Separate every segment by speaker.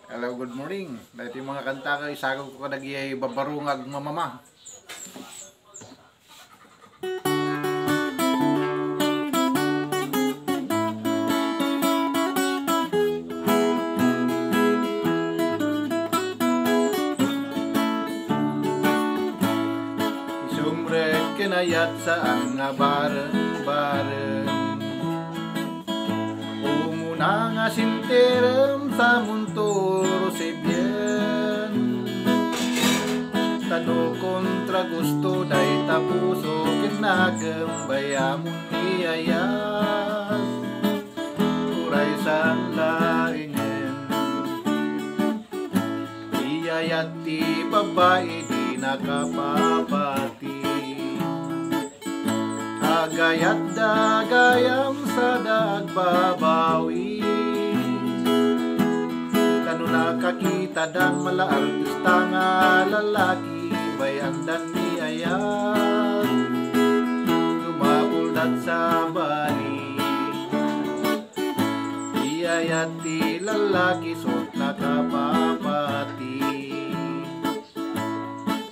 Speaker 1: Hello, good morning. Dahil yung mga kanta ko, isagaw ko kadagiyay babarungag mamama. Isumrek kinayat saan nga bareng-bareng. Umuna nga sinterem sa munturo si bien. Tano kontra gusto day tapuso kinagem bayamon iyayas. Kuray sang laingen. Iyayat ti babae di nakapapati. Agayat dagayam sa dagbabawi. Kano nakakita dan mala artista nga lalaki bayandan ni ayat. Lumapuldat sa bali. Iyayat ti lalaki sot nakapapati.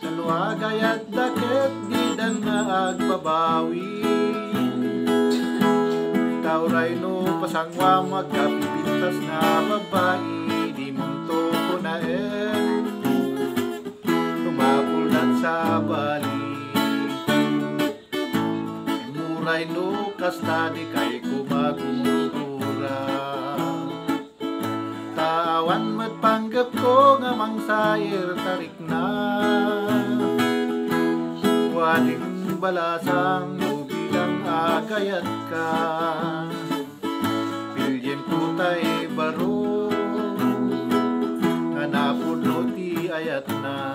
Speaker 1: Kano agayat daket di dan nga agbabawi. Tauray no pasangwa magkapipintas nga babae di munto ko na lumapuldat sa bali. Muray no kasta di kay kumagumura. Tawan met panggap ko nga mangsayir tarik na. Wading balasang bilang agayat ka. Pilyen putay baro hanapudlo ti ayat na.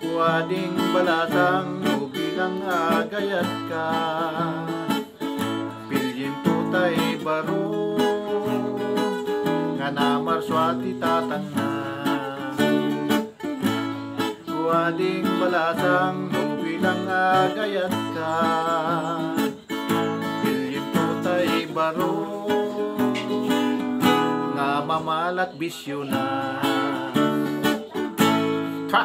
Speaker 1: Wading balasang bilang agayat ka. Pilyen putay baro hanamarsuati tatang na. Wading balasang bilang agayat ka. Pilyen putay baro nga mamalat bisyo na. Ha!